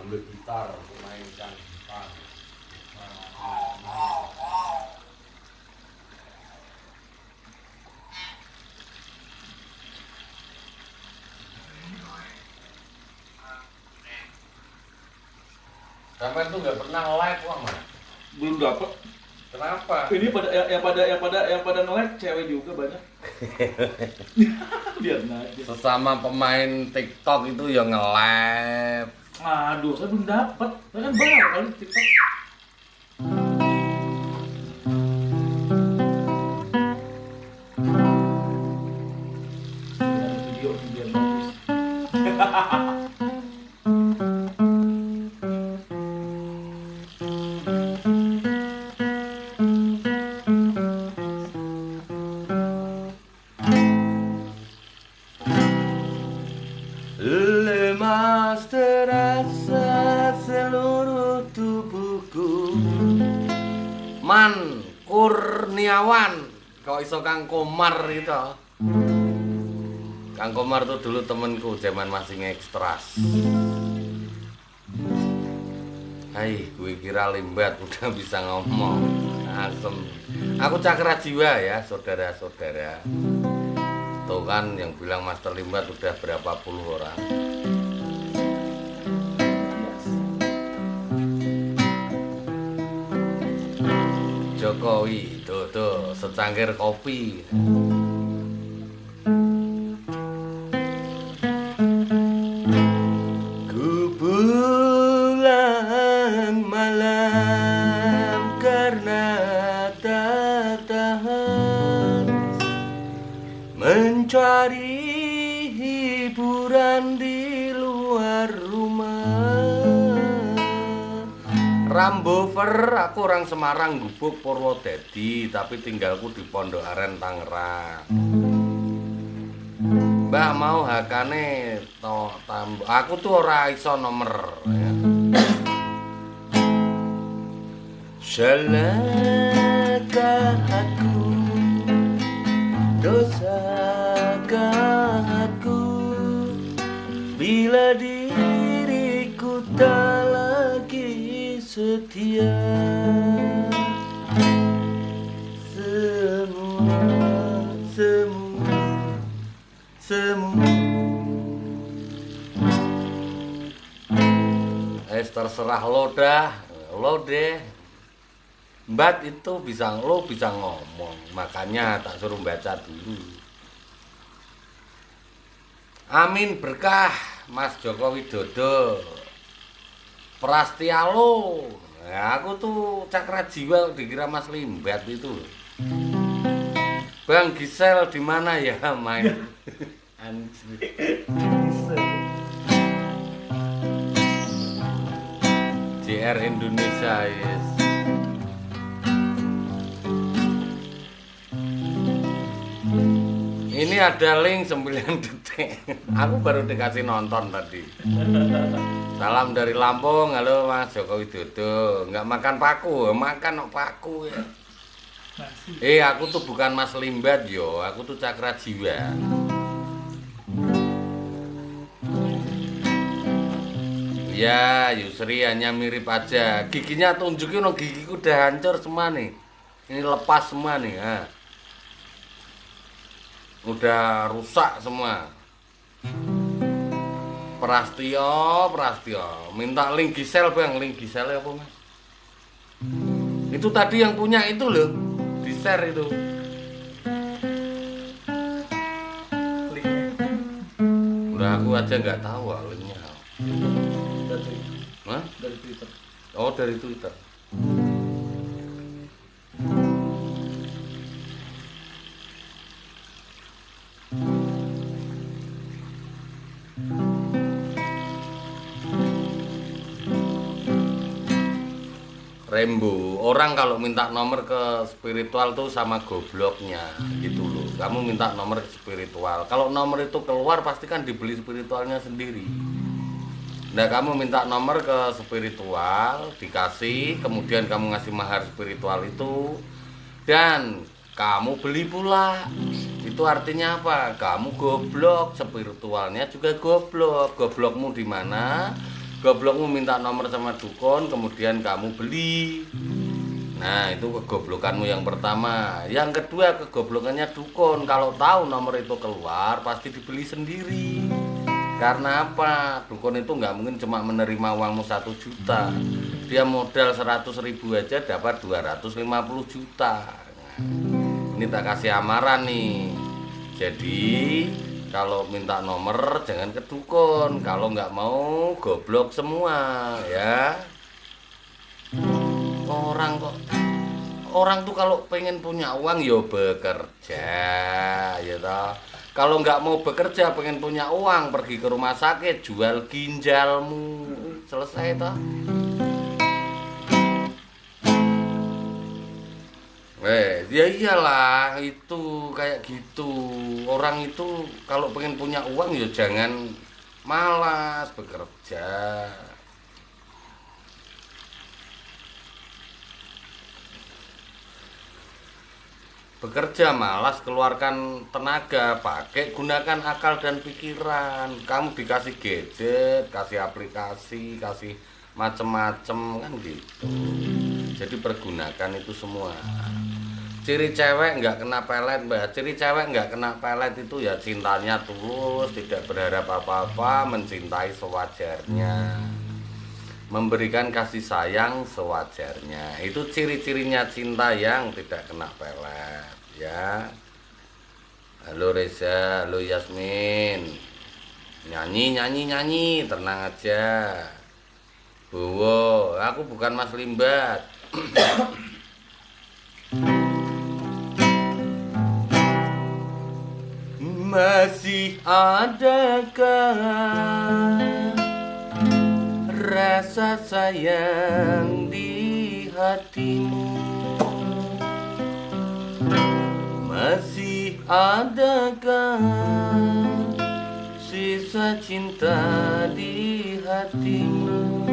ambil gitar, memainkan gitar. Sampai tuh nggak pernah live kok mas? Belum dapat. Kenapa? Ini yang pada nge-like cewek juga banyak. Biar aja. Sesama pemain TikTok itu yang nge-live. Aduh, saya belum dapat. Saya kan baru kali TikTok. Ada video biar bagus. Lemas terasa seluruh tubuhku. Man Kurniawan, kok iso Kang Komar gitu. Kang Komar tuh dulu temenku zaman masih ngekstras. Hai, gue kira limbat udah bisa ngomong. Asem. Aku cakra jiwa ya, saudara-saudara. Tuh kan yang bilang Master Limbat udah berapa puluh orang. Jokowi, tuh secangkir kopi. Ku pulang malam karena tak tahan mencari hiburan di luar rumah. Rambover, aku orang Semarang, Gubuk, Purwodadi, tapi tinggalku di Pondok Aren, Tangerang. Mbak mau hakane aku tuh ora iso nomor ya. Salahkah aku, dosakah aku bila diriku tak lagi setia. Semua terserah lo deh. Mbak itu bisa ngomong, makanya tak suruh baca dulu. Amin berkah Mas Joko Widodo. Prastialo. Ya, aku tuh cakra jiwa dikira Mas Limbat itu. Bang Gisel di mana ya main? JR Indonesia yes. Ini ada link 9 detik. Aku baru dikasih nonton tadi. Salam dari Lampung. Halo Mas Joko Widodo. Nggak makan paku, makan paku ya. Aku tuh bukan Mas Limbat yo, aku tuh cakra jiwa. Ya, Yusri hanya mirip aja. Giginya tunjukin, no gigiku udah hancur semua nih. Ini lepas semua nih. Ha. Udah rusak semua. Prastio. Minta link Gisel bang, link Gisel apa mas? Itu tadi yang punya itu loh, di share itu. Udah aku aja nggak tahu linknya. Dari Twitter. Oh dari Twitter. Rembo, orang kalau minta nomor ke spiritual tuh sama gobloknya gitu loh. Kamu minta nomor ke spiritual, kalau nomor itu keluar pasti kan dibeli spiritualnya sendiri. Nah kamu minta nomor ke spiritual, dikasih, kemudian kamu ngasih mahar spiritual itu, dan kamu beli pula. Itu artinya apa? Kamu goblok, spiritualnya juga goblok. Goblokmu di mana? Goblokmu minta nomor sama dukun, kemudian kamu beli. Nah, itu kegoblokanmu yang pertama. Yang kedua, kegoblokannya dukun. Kalau tahu nomor itu keluar, pasti dibeli sendiri. Karena apa? Dukun itu nggak mungkin cuma menerima uangmu 1 juta. Dia modal 100.000 aja dapat 250 juta. Nah, ini tak kasih amaran nih. Jadi kalau minta nomor jangan ke dukun. Kalau nggak mau goblok semua ya. Orang tuh kalau pengen punya uang ya bekerja ya toh. Kalau nggak mau bekerja pengen punya uang pergi ke rumah sakit jual ginjalmu. Selesai toh. Ya iyalah itu kayak gitu. Orang itu kalau pengen punya uang ya jangan malas bekerja. Bekerja malas keluarkan tenaga, pakai gunakan akal dan pikiran. Kamu dikasih gadget, kasih aplikasi, kasih macem-macem kan gitu. Jadi pergunakan itu semua. Ciri cewek nggak kena pelet, mbak. Ciri cewek nggak kena pelet itu ya cintanya tulus, tidak berharap apa-apa, mencintai sewajarnya, memberikan kasih sayang sewajarnya. Itu ciri-cirinya cinta yang tidak kena pelet, ya. Halo Reza, halo Yasmin. Nyanyi, tenang aja. Bowo, aku bukan Mas Limbat. Masih adakah rasa sayang di hatimu? Masih adakah sisa cinta di hatimu?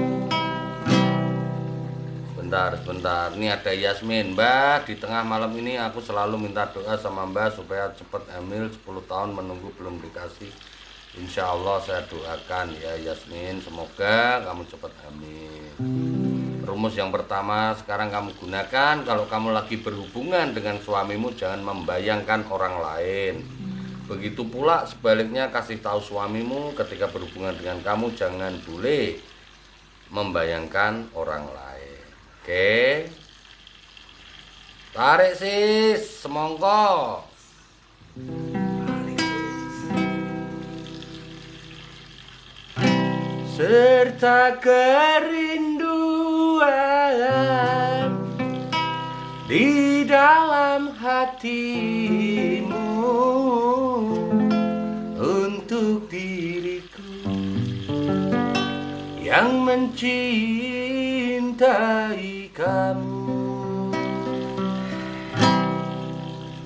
Sebentar, ini ada Yasmin. Mbak, di tengah malam ini aku selalu minta doa sama Mbak supaya cepat hamil. 10 tahun menunggu belum dikasih. Insya Allah saya doakan ya Yasmin, semoga kamu cepat hamil. Rumus yang pertama sekarang kamu gunakan. Kalau kamu lagi berhubungan dengan suamimu, jangan membayangkan orang lain. Begitu pula sebaliknya, kasih tahu suamimu ketika berhubungan dengan kamu, jangan boleh membayangkan orang lain. Oke, tarik sis, semongko. Serta kerinduan di dalam hatimu untuk diriku yang mencintai kamu.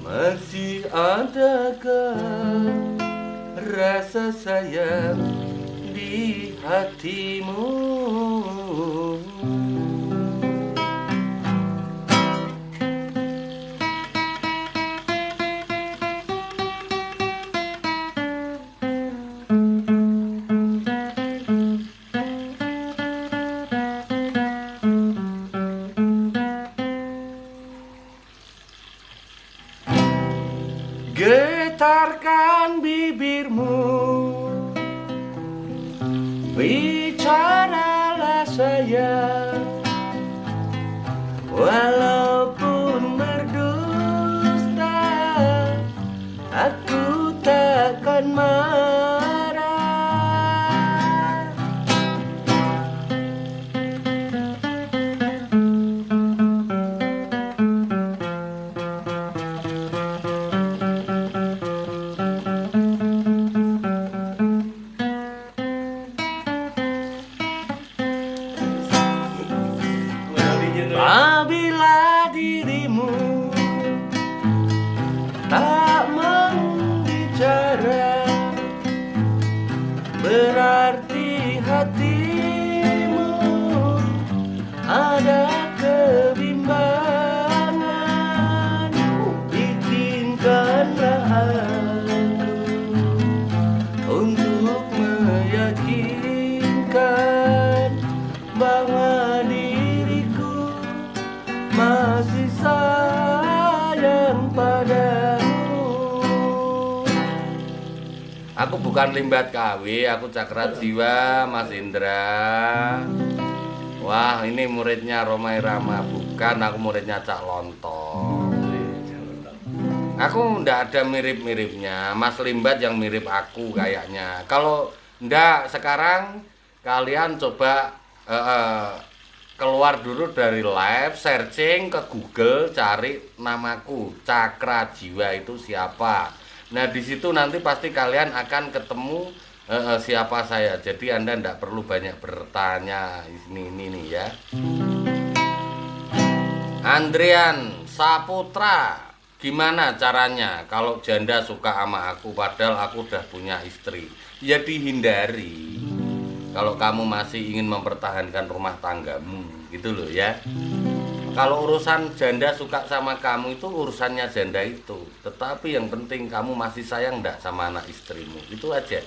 Masih adakah rasa sayang di hatimu? Getarkan bibirmu, bicaralah bahwa diriku masih sayang padamu. Aku bukan Limbat KW, aku Cakra Jiwa, Mas Indra. Wah, ini muridnya Roma Irama, bukan, aku muridnya Cak Lontong. Aku ndak ada mirip-miripnya, Mas Limbat yang mirip aku kayaknya. Kalau ndak, sekarang kalian coba keluar dulu dari live, searching ke Google, cari namaku Cakra Jiwa itu siapa. Nah di situ nanti pasti kalian akan ketemu siapa saya. Jadi Anda ndak perlu banyak bertanya ini nih ya. Andrian Saputra, gimana caranya kalau janda suka sama aku padahal aku udah punya istri? Ya dihindari. Kalau kamu masih ingin mempertahankan rumah tanggamu, gitu loh ya. Kalau urusan janda suka sama kamu itu urusannya janda itu. Tetapi yang penting kamu masih sayang enggak sama anak istrimu. Itu aja.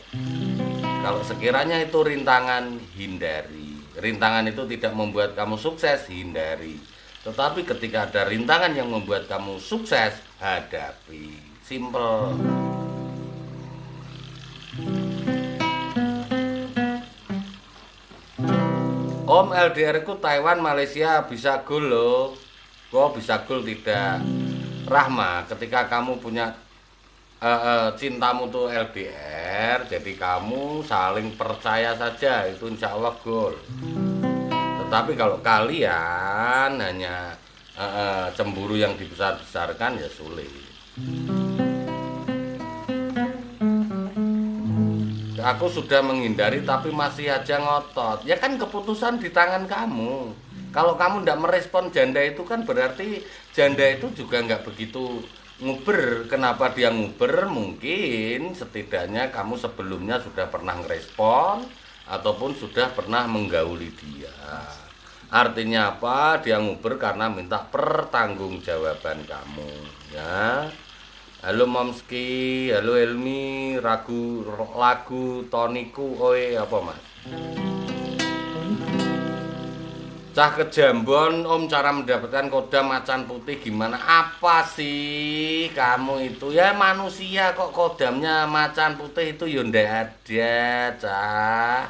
Kalau sekiranya itu rintangan, hindari. Rintangan itu tidak membuat kamu sukses, hindari. Tetapi ketika ada rintangan yang membuat kamu sukses, hadapi. Simple. Om, LDR ku Taiwan, Malaysia bisa gol loh. Kok bisa gol tidak? Rahma, ketika kamu punya cintamu tuh LDR, jadi kamu saling percaya saja, itu insya Allah gol. Tetapi kalau kalian hanya cemburu yang dibesar-besarkan ya sulit. Aku sudah menghindari tapi masih aja ngotot. Ya kan keputusan di tangan kamu. Kalau kamu tidak merespon janda itu kan berarti janda itu juga nggak begitu nguber. Kenapa dia nguber? Mungkin setidaknya kamu sebelumnya sudah pernah ngerespon ataupun sudah pernah menggauli dia. Artinya apa? Dia nguber karena minta pertanggungjawaban kamu, ya. Halo Momski, halo Elmi, lagu Toniku, oe apa mas? Cah Kejambon, Om, cara mendapatkan kodam macan putih gimana? Apa sih kamu itu? Ya manusia kok kodamnya macan putih itu ya ndak ada, Cah.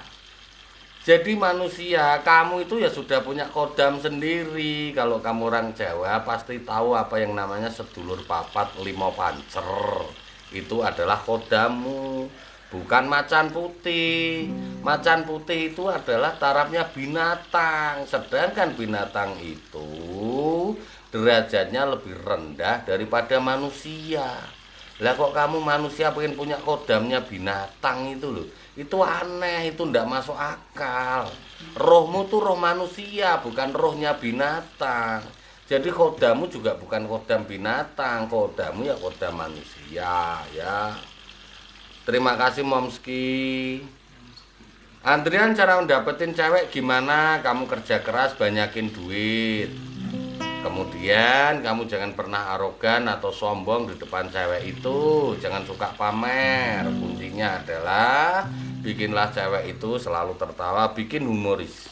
Jadi manusia, kamu itu ya sudah punya kodam sendiri. Kalau kamu orang Jawa pasti tahu apa yang namanya sedulur papat limo pancer. Itu adalah kodamu, bukan macan putih. Macan putih itu adalah tarafnya binatang. Sedangkan binatang itu derajatnya lebih rendah daripada manusia. Lah kok kamu manusia pengen punya kodamnya binatang itu loh. Itu aneh, itu ndak masuk akal. Rohmu tuh roh manusia, bukan rohnya binatang. Jadi kodamu juga bukan kodam binatang, kodamu ya kodam manusia ya. Terima kasih Momski. Andrian, cara mendapetin cewek gimana? Kamu kerja keras, banyakin duit. Kemudian kamu jangan pernah arogan atau sombong di depan cewek itu. Jangan suka pamer. Kuncinya adalah bikinlah cewek itu selalu tertawa, bikin humoris.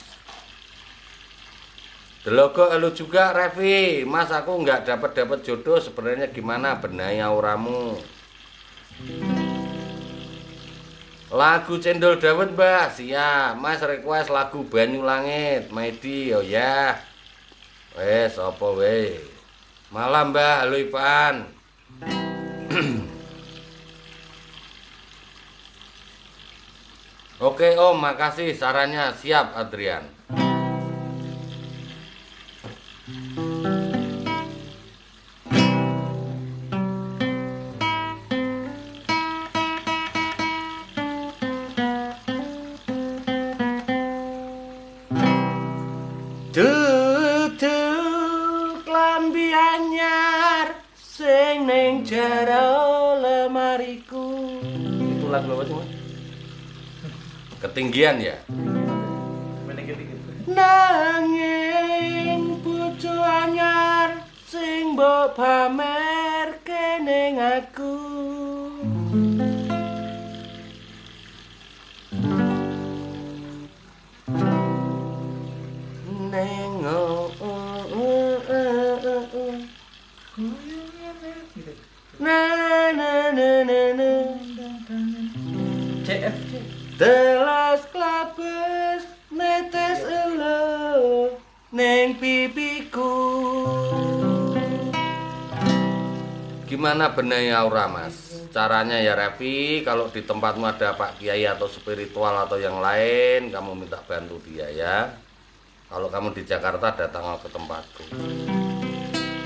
Delogo elu juga Revi, Mas aku nggak dapat jodoh, sebenarnya gimana? Benahi auramu. Lagu Cendol Dawet Mbah, siap. Mas request lagu Banyu Langit, Maidi, oh ya. Wes, apa we? Malam Mbah, halo Ipan. Oke Om, makasih sarannya, siap Adrian. Duduk lambi anyar sing ning jero lemariku. Itu lagu apa sih Mas? Ketinggian ya? Nanging bojo anyar sing mbok pamerke ning aku. nengok na na na na na CFC. Telas klapes netes elo neng pipiku. Gimana benahi aura mas? Caranya ya Revi, kalau di tempatmu ada Pak Kiai atau spiritual atau yang lain, kamu minta bantu dia ya. Kalau kamu di Jakarta datang ke tempatku.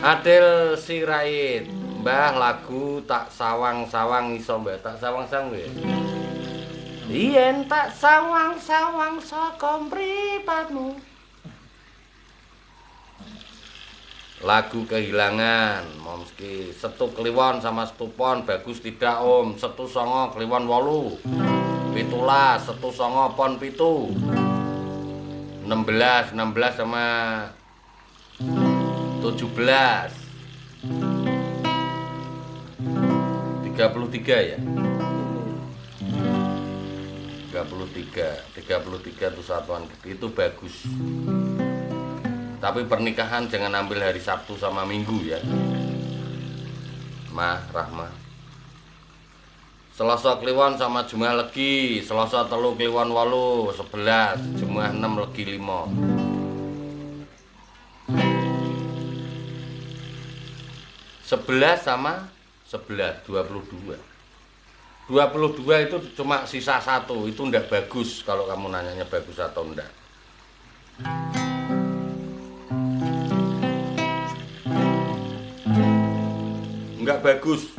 Adel Sirait, Mbah lagu tak sawang-sawang iso mbah, tak sawang-sawang ya. Yen tak sawang-sawang saka mripatmu. Lagu kehilangan Momski. Setu kliwon sama setupon bagus tidak om. Setu songo kliwon 8 pitulah setu songo pon pitu 16 sama 17 33 ya 33 itu satuan gede itu bagus. Tapi pernikahan jangan ambil hari Sabtu sama Minggu ya. Mah Rahma. Selasa kliwon sama Jumat legi, Selasa telu kliwon 8 11, Jumat 6 legi 5. 11 sama 11 22. 22 itu cuma sisa 1, itu ndak bagus kalau kamu nanyanya bagus atau ndak. Enggak bagus.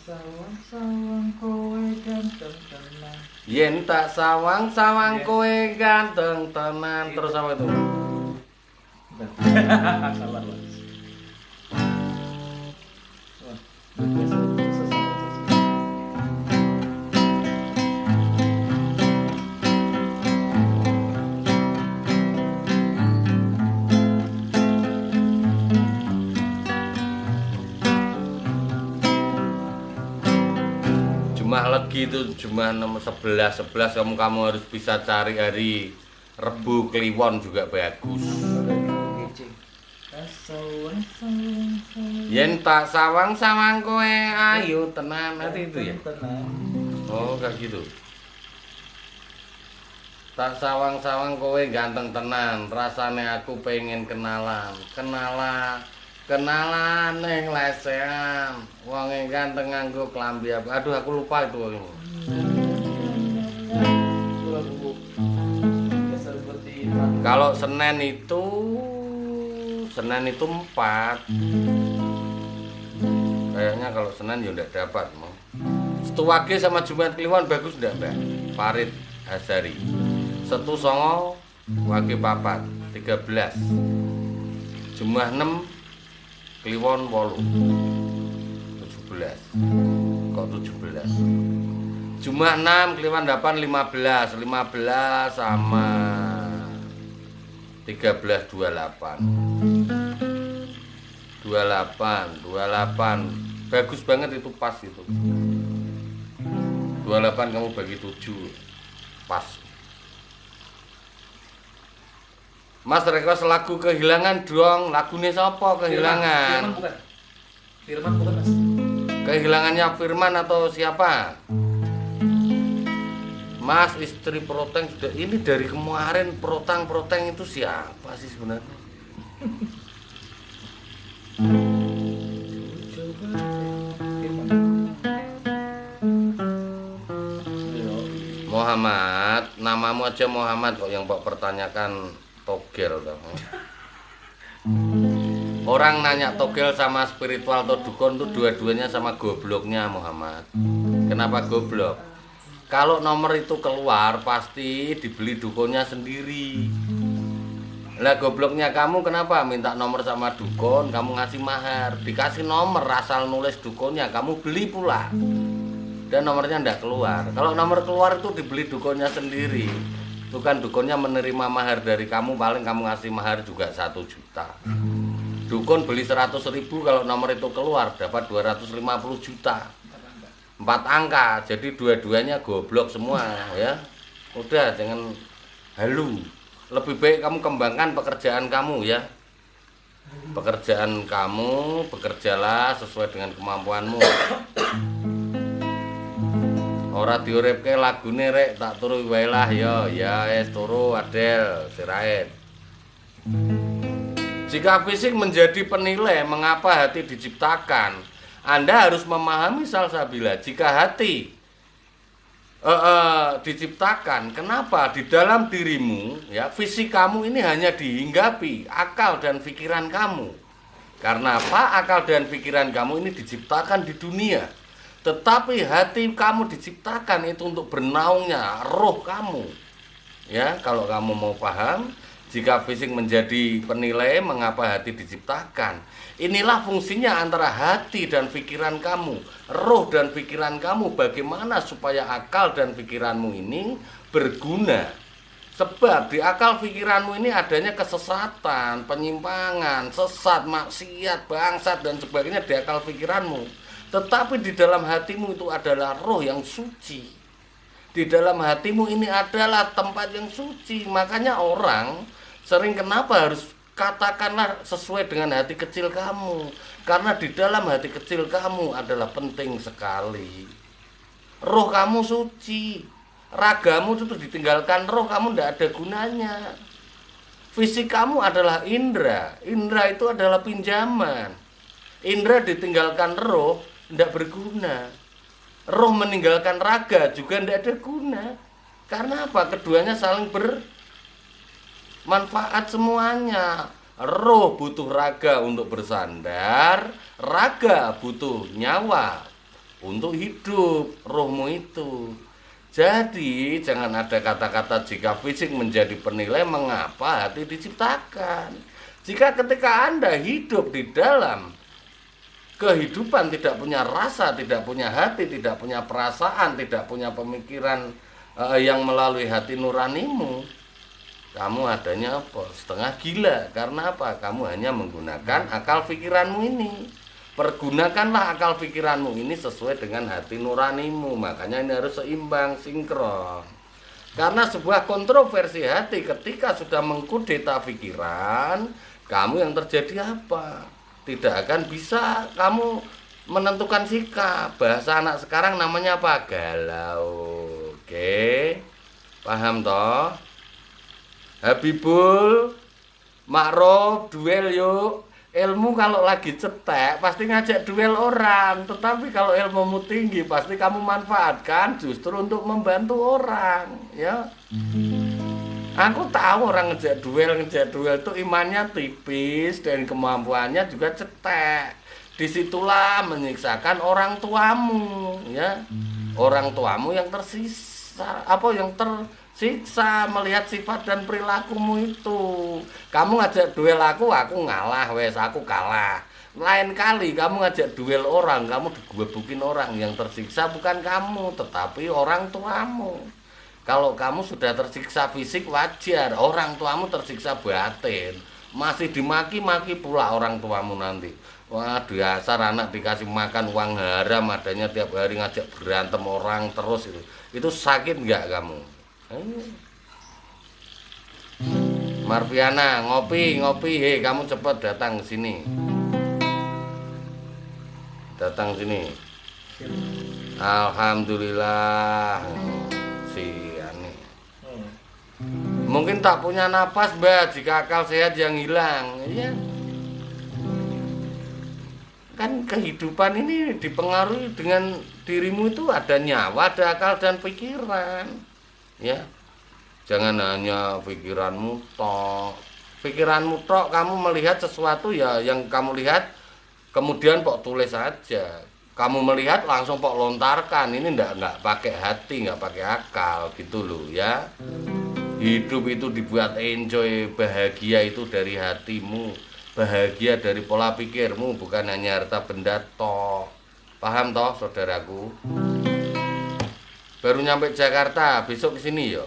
Sawang-sawang kowe ganteng tenan. Yen tak sawang-sawang kowe ganteng tenan. Terus apa itu? Sabar, Mas. Jumat legi itu Jumat nomor 11 kamu harus bisa cari hari Rebu Kliwon juga bagus. Yen tak sawang-sawang kowe ayo tenan nanti itu ya. Oh kayak gitu. Tak sawang-sawang kowe ganteng tenan, rasane aku pengen kenalan ning lesehan. Wonge ganteng nganggo klambi apa. Aduh aku lupa itu wong. Kalau Senin itu 4. Kayaknya kalau Senin ya udah dapat mau. Setu Wage sama Jumat Kliwon bagus ndak Mbak? Farid Hazari. Setu songo Wage papat 13. Jumat 6 Kliwon 8 17. Kok 17? Jumat 6 Kliwon 8 15 sama 13 28 bagus banget itu pas itu 28 kamu bagi 7 pas. Mas request lagu kehilangan dong. Lagunya siapa kehilangan? Firman bukan Mas. Kehilangannya Firman atau siapa? Mas istri Proteng sudah ini dari kemarin Proteng itu siapa sih sebenarnya? Muhammad, namamu aja Muhammad kok yang Mbak pertanyakan togel kamu. Orang nanya togel sama spiritual atau dukun tuh dua-duanya sama gobloknya Muhammad. Kenapa goblok? Kalau nomor itu keluar pasti dibeli dukunnya sendiri. Lah gobloknya kamu kenapa minta nomor sama dukun, kamu ngasih mahar, dikasih nomor asal nulis dukunnya, kamu beli pula. Dan nomornya ndak keluar. Kalau nomor keluar itu dibeli dukunnya sendiri. Itu kan dukunnya menerima mahar dari kamu, paling kamu ngasih mahar juga 1 juta. Dukun beli 100.000, kalau nomor itu keluar dapat 250 juta. 4 angka, jadi dua-duanya goblok semua ya. Udah, jangan halu. Lebih baik kamu kembangkan pekerjaan kamu ya. Pekerjaan kamu, bekerjalah sesuai dengan kemampuanmu. Ora diuripke lagune rek, tak turu wae lah ya es turu Adel Sirait. Jika fisik menjadi penilai mengapa hati diciptakan, Anda harus memahami salsabila. Jika hati diciptakan, kenapa di dalam dirimu ya, fisik kamu ini hanya dihinggapi akal dan pikiran kamu. Karena apa? Akal dan pikiran kamu ini diciptakan di dunia, tetapi hati kamu diciptakan itu untuk bernaungnya roh kamu. Ya, kalau kamu mau paham, jika fisik menjadi penilai mengapa hati diciptakan, inilah fungsinya antara hati dan pikiran kamu, roh dan pikiran kamu. Bagaimana supaya akal dan pikiranmu ini berguna? Sebab di akal pikiranmu ini adanya kesesatan, penyimpangan, sesat, maksiat, bangsat dan sebagainya di akal pikiranmu. Tetapi di dalam hatimu itu adalah roh yang suci. Di dalam hatimu ini adalah tempat yang suci. Makanya orang sering kenapa harus katakanlah sesuai dengan hati kecil kamu. Karena di dalam hati kecil kamu adalah penting sekali. Roh kamu suci. Ragamu itu ditinggalkan roh, kamu tidak ada gunanya. Fisik kamu adalah indera. Indera itu adalah pinjaman. Indera ditinggalkan roh tidak berguna. Roh meninggalkan raga juga tidak ada guna. Karena apa? Keduanya saling bermanfaat semuanya. Roh butuh raga untuk bersandar, raga butuh nyawa untuk hidup. Rohmu itu. Jadi jangan ada kata-kata jika fisik menjadi penilai mengapa hati diciptakan. Jika ketika Anda hidup di dalam kehidupan tidak punya rasa, tidak punya hati, tidak punya perasaan, tidak punya pemikiran yang melalui hati nuranimu, kamu adanya apa? Setengah gila. Karena apa? Kamu hanya menggunakan akal pikiranmu ini. Pergunakanlah akal pikiranmu ini sesuai dengan hati nuranimu. Makanya ini harus seimbang, sinkron. Karena sebuah kontroversi hati ketika sudah mengkudeta pikiran, kamu yang terjadi apa? Tidak akan bisa kamu menentukan sikap. Bahasa anak sekarang namanya apa? Galau. Oke, paham toh? Habibul, Ma'ruf, duel yuk. Ilmu kalau lagi cetek pasti ngajak duel orang. Tetapi kalau ilmumu tinggi pasti kamu manfaatkan justru untuk membantu orang. Ya, aku tahu orang ngejak duel itu imannya tipis dan kemampuannya juga cetek. Disitulah menyiksakan orang tuamu, ya. Orang tuamu yang tersisa, yang tersiksa melihat sifat dan perilakumu itu. Kamu ngajak duel aku ngalah, wes aku kalah. Lain kali kamu ngajak duel orang, kamu digebukin orang. Yang tersiksa bukan kamu, tetapi orang tuamu. Kalau kamu sudah tersiksa fisik wajar, orang tuamu tersiksa batin. Masih dimaki-maki pula orang tuamu nanti. Wah, dasar anak dikasih makan uang haram adanya tiap hari ngajak berantem orang terus itu. Itu sakit nggak kamu? Marviana, ngopi. Hei, kamu cepat datang ke sini. Datang sini. Alhamdulillah. Si Ani. Mungkin tak punya napas, Mbak, jika akal sehat yang hilang. Iya. Kan kehidupan ini dipengaruhi dengan dirimu itu ada nyawa, ada akal dan pikiran. Ya. Jangan hanya pikiranmu tok. Pikiranmu tok, kamu melihat sesuatu ya yang kamu lihat kemudian kok tulis saja. Kamu melihat langsung kok lontarkan. Ini enggak pakai hati, enggak pakai akal gitu loh ya. Hidup itu dibuat enjoy, bahagia itu dari hatimu. Bahagia dari pola pikirmu, bukan hanya harta benda toh. Paham toh, saudaraku? Baru nyampe Jakarta, besok kesini ya.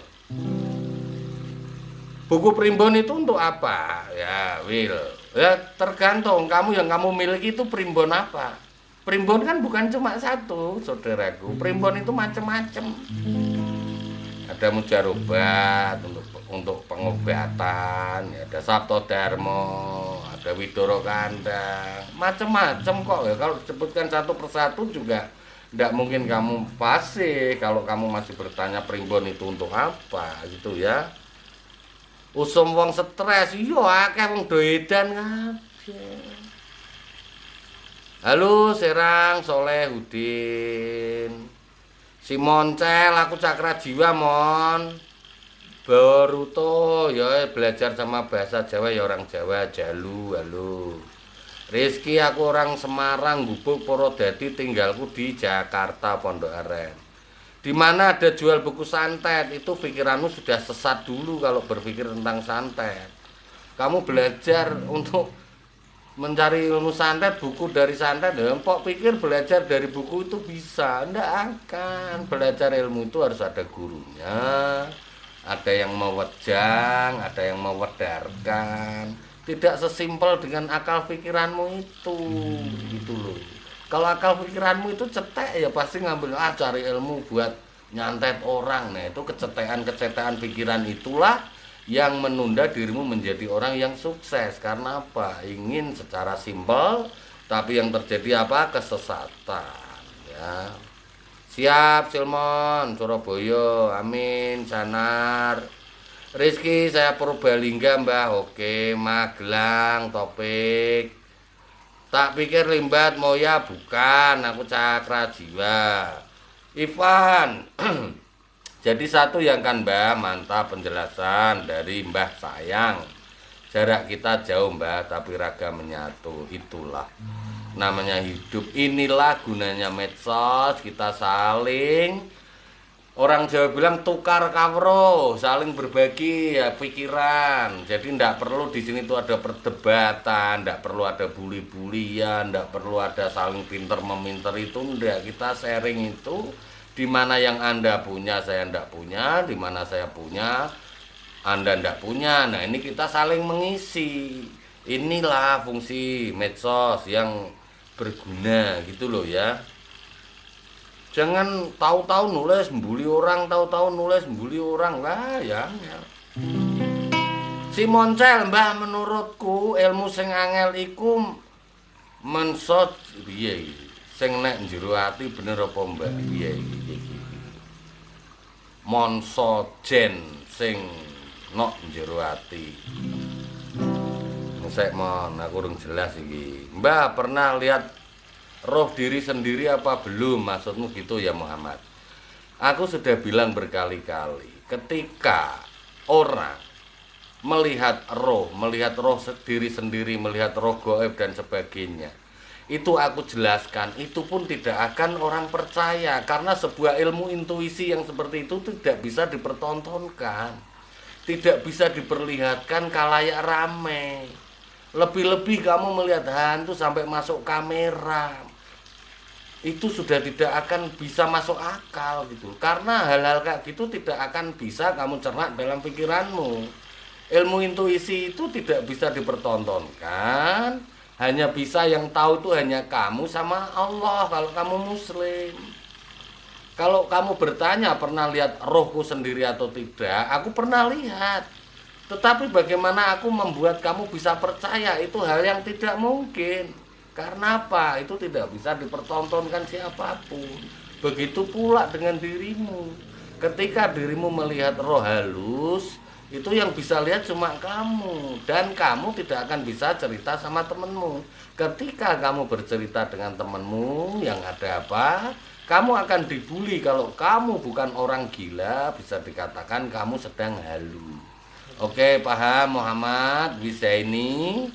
Buku primbon itu untuk apa? Ya, Will. Ya tergantung kamu yang kamu miliki itu primbon apa. Primbon kan bukan cuma satu, saudaraku. Primbon itu macam-macam. Ada mujarobat untuk pengobatan, ya, ada Saptodarmo, ada Widoro Kandang, macam-macam kok ya. Kalau disebutkan satu persatu juga tidak mungkin kamu fasih kalau kamu masih bertanya primbon itu untuk apa gitu ya. Usum wong stres, iya akeh wong doedan kabeh. Halo Serang Soleh Udin. Si Moncel, aku Cakra Jiwa Mon. Baru tuh ya belajar sama bahasa Jawa ya orang Jawa. Jalu, halo. Rizky, aku orang Semarang, Gubuk Purwodadi, tinggalku di Jakarta Pondok Aren. Di mana ada jual buku santet, itu pikiranmu sudah sesat dulu kalau berpikir tentang santet. Kamu belajar untuk mencari ilmu santet, buku dari santet, ya empok pikir belajar dari buku itu bisa. Nggak akan. Belajar ilmu itu harus ada gurunya, ada yang mewejang, ada yang mewedarkan. Tidak sesimpel dengan akal pikiranmu itu, gitu loh. Kalau akal pikiranmu itu cetek ya pasti ngambil cari ilmu buat nyantet orang. Nah itu kecetean pikiran itulah yang menunda dirimu menjadi orang yang sukses. Karena apa? Ingin secara simpel, tapi yang terjadi apa? Kesesatan ya. Siap Silmon Surabaya, amin. Sanar Rizky, saya Purbalingga mbah. Oke, Magelang topik. Tak pikir Limbat Moya, bukan, aku Cakra Jiwa. Ivan jadi satu yang kan Mbah, mantap penjelasan dari Mbah Sayang. Jarak kita jauh Mbah, tapi raga menyatu. Itulah namanya hidup. Inilah gunanya medsos, kita saling, orang Jawa bilang tukar kawro, saling berbagi ya pikiran. Jadi ndak perlu di sini tuh ada perdebatan, ndak perlu ada bully-bulian, ndak perlu ada saling pinter meminter, itu ndak. Kita sharing itu, di mana yang Anda punya saya ndak punya, di mana saya punya Anda ndak punya. Nah ini kita saling mengisi. Inilah fungsi medsos yang berguna gitu loh ya. Jangan tahu-tahu nulis membuli orang, tahu-tahu nulis membuli orang lah ya. Si Moncel mbah, menurutku ilmu sing angel iku mensot piye iki? Sing nek njero ati bener apa mbak? Piye iki? Monsojen sing nok njero ati. Sek mon, aku urung jelas iki. Mbah pernah lihat roh diri sendiri apa belum? Maksudmu gitu ya Muhammad? Aku sudah bilang berkali-kali, ketika orang melihat roh diri sendiri, melihat roh gaib dan sebagainya, itu aku jelaskan, itu pun tidak akan orang percaya. Karena sebuah ilmu intuisi yang seperti itu tidak bisa dipertontonkan, tidak bisa diperlihatkan kalayak rame. Lebih-lebih kamu melihat hantu sampai masuk kamera, itu sudah tidak akan bisa masuk akal gitu. Karena hal-hal kayak gitu tidak akan bisa kamu cerna dalam pikiranmu. Ilmu intuisi itu tidak bisa dipertontonkan, hanya bisa yang tahu itu hanya kamu sama Allah kalau kamu muslim. Kalau kamu bertanya pernah lihat rohku sendiri atau tidak, aku pernah lihat. Tetapi bagaimana aku membuat kamu bisa percaya, itu hal yang tidak mungkin. Karena apa? Itu tidak bisa dipertontonkan siapapun. Begitu pula dengan dirimu. Ketika dirimu melihat roh halus, itu yang bisa lihat cuma kamu. Dan kamu tidak akan bisa cerita sama temenmu. Ketika kamu bercerita dengan temenmu, yang ada apa? Kamu akan dibully. Kalau kamu bukan orang gila, bisa dikatakan kamu sedang halu. Oke, paham Muhammad? Bisa ini.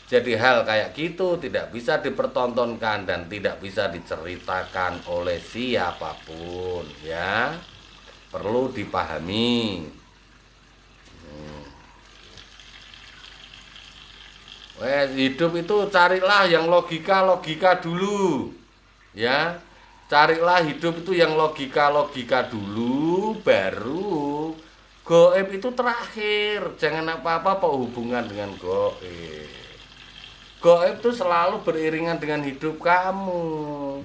Jadi hal kayak gitu tidak bisa dipertontonkan dan tidak bisa diceritakan oleh siapapun ya. Perlu dipahami. Hidup itu carilah yang logika dulu. Ya. Carilah hidup itu yang logika dulu, baru Gaib itu terakhir, jangan apa-apa hubungan dengan gaib. Gaib itu selalu beriringan dengan hidup kamu.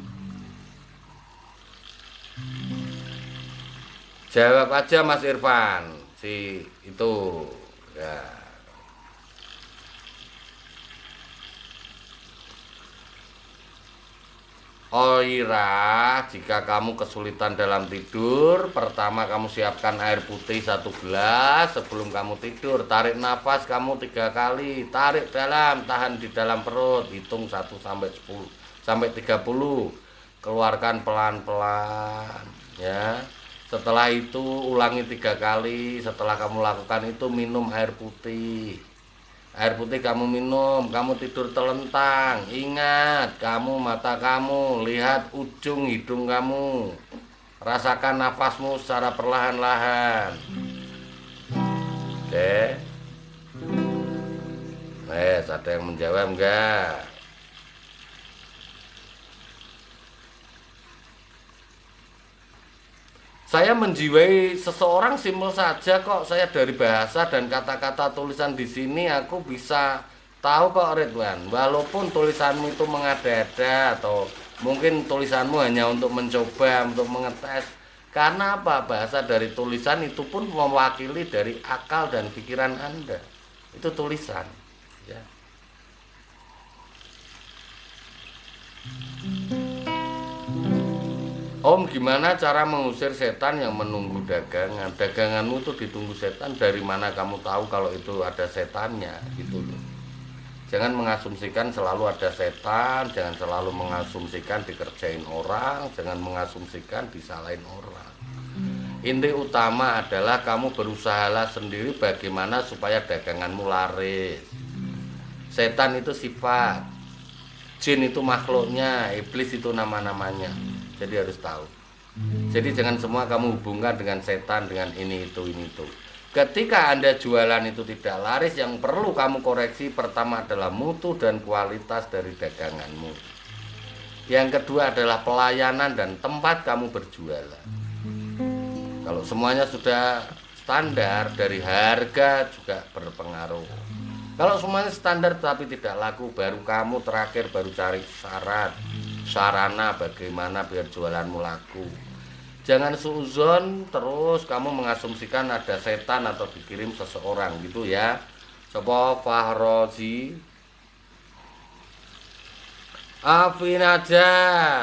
Jawab aja Mas Irfan, si itu ya. Oira, jika kamu kesulitan dalam tidur, pertama kamu siapkan air putih 1 gelas sebelum kamu tidur. Tarik nafas kamu 3 kali, tarik dalam, tahan di dalam perut, hitung 1 sampai 10 sampai 30. Keluarkan pelan-pelan, ya. Setelah itu ulangi 3 kali. Setelah kamu lakukan itu minum air putih. Air putih kamu minum, kamu tidur telentang. Ingat, kamu mata kamu lihat ujung hidung kamu. Rasakan nafasmu secara perlahan-lahan. Oke. Ada yang menjawab enggak? Saya menjiwai seseorang simpel saja kok. Saya dari bahasa dan kata-kata tulisan di sini aku bisa tahu kok Ridwan. Walaupun tulisanmu itu mengada-ada atau mungkin tulisanmu hanya untuk mencoba, untuk mengetes. Karena apa? Bahasa dari tulisan itu pun mewakili dari akal dan pikiran Anda. Itu tulisan, ya. Om, gimana cara mengusir setan yang menunggu dagangan? Daganganmu itu ditunggu setan, dari mana kamu tahu kalau itu ada setannya? Gitu loh. Jangan mengasumsikan selalu ada setan, jangan selalu mengasumsikan dikerjain orang, jangan mengasumsikan disalahin orang. Inti utama adalah kamu berusahalah sendiri bagaimana supaya daganganmu laris. Setan itu sifat, jin itu makhluknya, iblis itu nama-namanya. Jadi harus tahu. Jadi jangan semua kamu hubungkan dengan setan, dengan ini itu. Ketika Anda jualan itu tidak laris, yang perlu kamu koreksi pertama adalah mutu dan kualitas dari daganganmu. Yang kedua adalah pelayanan dan tempat kamu berjualan. Kalau semuanya sudah standar, dari harga juga berpengaruh. Kalau semuanya standar tapi tidak laku, baru kamu terakhir baru cari sarana bagaimana biar jualanmu laku. Jangan suuzon terus kamu mengasumsikan ada setan atau dikirim seseorang gitu ya. Sopo Fahrozi, Afin aja,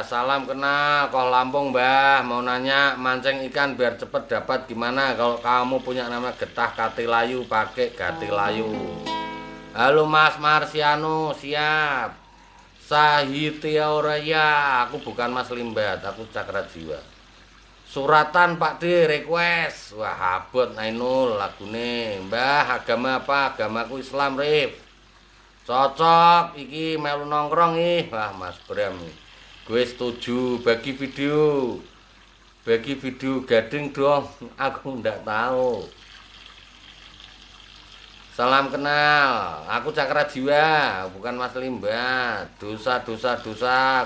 salam kenal, kok Lampung Mbah. Mau nanya mancing ikan biar cepet dapat gimana? Kalau kamu punya nama getah Katilayu, pakai Katilayu. Halo Mas Marsiano, siap. Sahitya Oraya, aku bukan Mas Limbat, aku Cakra Jiwa. Suratan Pak D, request. Wah, abot Nainul lagune. Mbah, agama apa? Agamaku Islam, Rif. Cocok, iki melu nongkrong ih. Wah, Mas Bram. Gue setuju, bagi video gading dong. Aku ndak tahu. Salam kenal, aku Cakra Jiwa, bukan Mas Limbat. Dosa,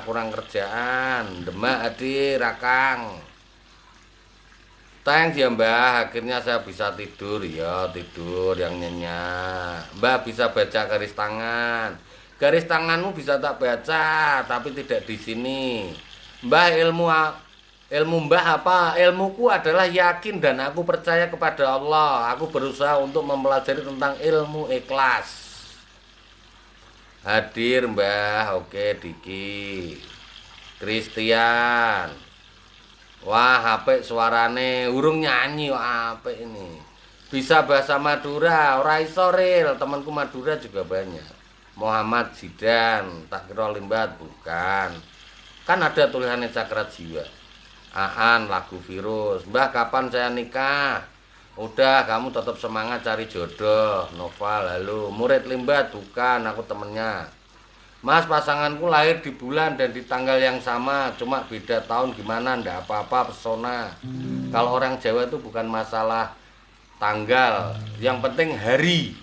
kurang kerjaan. Demak hadir, Rakang. Thanks ya Mbah, akhirnya saya bisa tidur. Ya, tidur yang nyenyak. Mbah bisa baca garis tangan. Garis tanganmu bisa tak baca, tapi tidak di sini. Mbah, ilmu Mbah apa? Ilmuku adalah yakin dan aku percaya kepada Allah. Aku berusaha untuk mempelajari tentang ilmu ikhlas. Hadir Mbah, oke Diki. Christian. Wah, apik suarane, urung nyanyi kok apik ini. Bisa bahasa Madura, ora iso ril, temanku Madura juga banyak. Muhammad Zidan, tak kira Limbat bukan. Kan ada tulisannya Cakra Jiwa. Aan lagu virus. Mbah kapan saya nikah? Udah, kamu tetap semangat cari jodoh. Noval, halo. Murid Limbat bukan, aku temennya. Mas, pasanganku lahir di bulan dan di tanggal yang sama, cuma beda tahun, gimana? Ndak apa-apa, pesona. Kalau orang Jawa itu bukan masalah tanggal, yang penting hari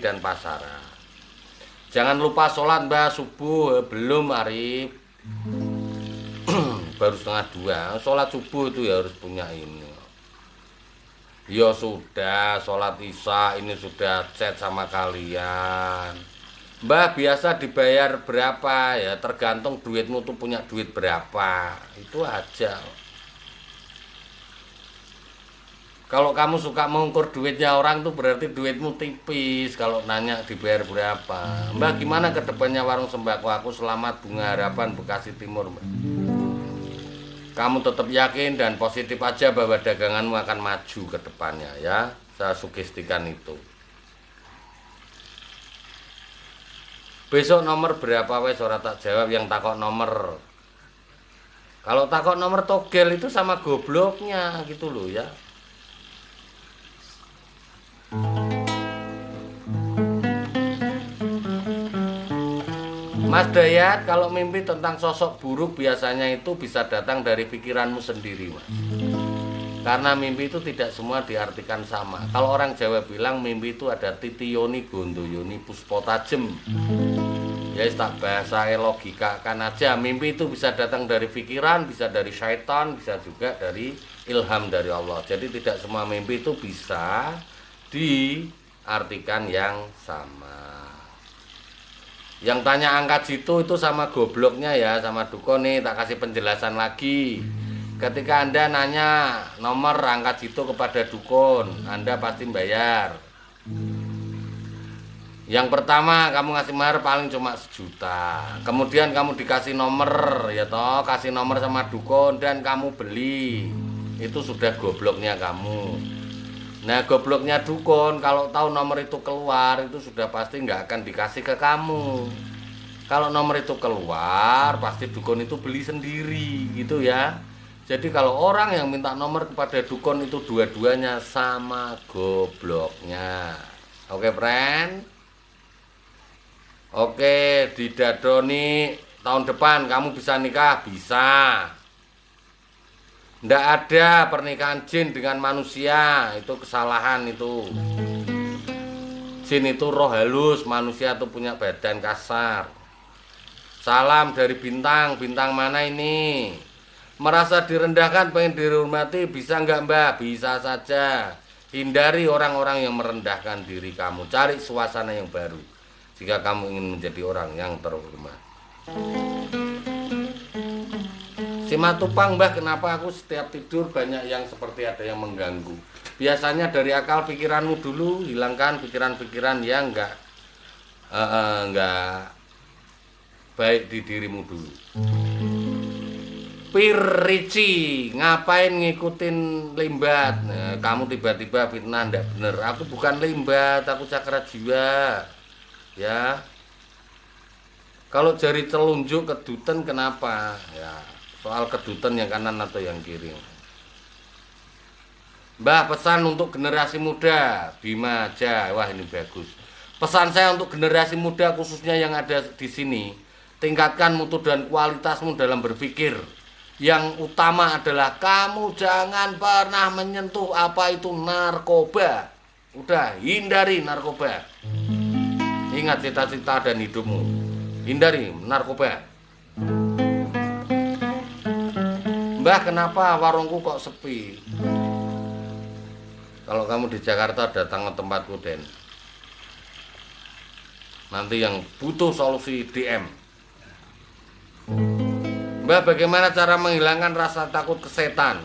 dan pasaran. Jangan lupa sholat Mbah subuh. Belum Arif, baru 1:30. Sholat subuh itu ya harus punya ini. Ya sudah, sholat isya ini sudah chat sama kalian. Mbah biasa dibayar berapa ya, tergantung duitmu tuh punya duit berapa. Itu aja. Kalau kamu suka mengukur duitnya orang tuh berarti duitmu tipis. Kalau nanya dibayar berapa. Mbah gimana ke depannya warung sembako aku? Selamat Bunga Harapan Bekasi Timur, Mbah. Kamu tetap yakin dan positif aja bahwa daganganmu akan maju ke depannya ya. Saya sugestikan itu. Besok nomor berapa wes ora tak jawab, yang takok nomor. Kalau takok nomor togel itu sama gobloknya gitu loh ya. Mas Dayat, kalau mimpi tentang sosok buruk biasanya itu bisa datang dari pikiranmu sendiri, Mas. Karena mimpi itu tidak semua diartikan sama. Kalau orang Jawa bilang mimpi itu ada titiyoni, gondoyoni, puspotajem. Ya tak bahasa logika kan aja. Mimpi itu bisa datang dari pikiran, bisa dari syaitan, bisa juga dari ilham dari Allah. Jadi tidak semua mimpi itu bisa diartikan yang sama. Yang tanya angka jitu itu sama gobloknya ya, sama Dukun nih, tak kasih penjelasan lagi. Ketika Anda nanya nomor angka jitu kepada Dukun, Anda pasti bayar. Yang pertama kamu ngasih mahar paling cuma 1 juta. Kemudian kamu dikasih nomor ya toh, kasih nomor sama Dukun dan kamu beli. Itu sudah gobloknya kamu. Nah gobloknya Dukun kalau tahu nomor itu keluar itu sudah pasti nggak akan dikasih ke kamu. Kalau nomor itu keluar pasti Dukun itu beli sendiri gitu ya. Jadi kalau orang yang minta nomor kepada Dukun itu dua-duanya sama gobloknya. Oke friend. Oke, didadoni tahun depan kamu bisa nikah, bisa. Nggak ada pernikahan jin dengan manusia, itu kesalahan itu. Jin itu roh halus, manusia itu punya badan kasar. Salam dari bintang, bintang mana ini? Merasa direndahkan, pengen dihormati, bisa nggak mbak? Bisa saja. Hindari orang-orang yang merendahkan diri kamu, cari suasana yang baru jika kamu ingin menjadi orang yang terhormat. Simatupang mbah, kenapa aku setiap tidur banyak yang seperti ada yang mengganggu? Biasanya dari akal pikiranmu dulu, hilangkan pikiran-pikiran yang enggak baik di dirimu dulu. Pirici, ngapain ngikutin limbat? Nah, kamu tiba-tiba fitnah, ndak bener. Aku bukan limbat, aku cakra jiwa. Ya. Kalau jari telunjuk kedutan kenapa? Ya. Soal kedutan yang kanan atau yang kiri. Mbah, pesan untuk generasi muda, Bima aja. Wah ini bagus. Pesan saya untuk generasi muda khususnya yang ada di sini, tingkatkan mutu dan kualitasmu dalam berpikir. Yang utama adalah kamu jangan pernah menyentuh apa itu narkoba. Udah, hindari narkoba. Ingat cita-cita dan hidupmu. Hindari narkoba. Mbah, kenapa warungku kok sepi? Kalau kamu di Jakarta datang ke tempatku Den. Nanti yang butuh solusi DM. Mbah, bagaimana cara menghilangkan rasa takut ke setan?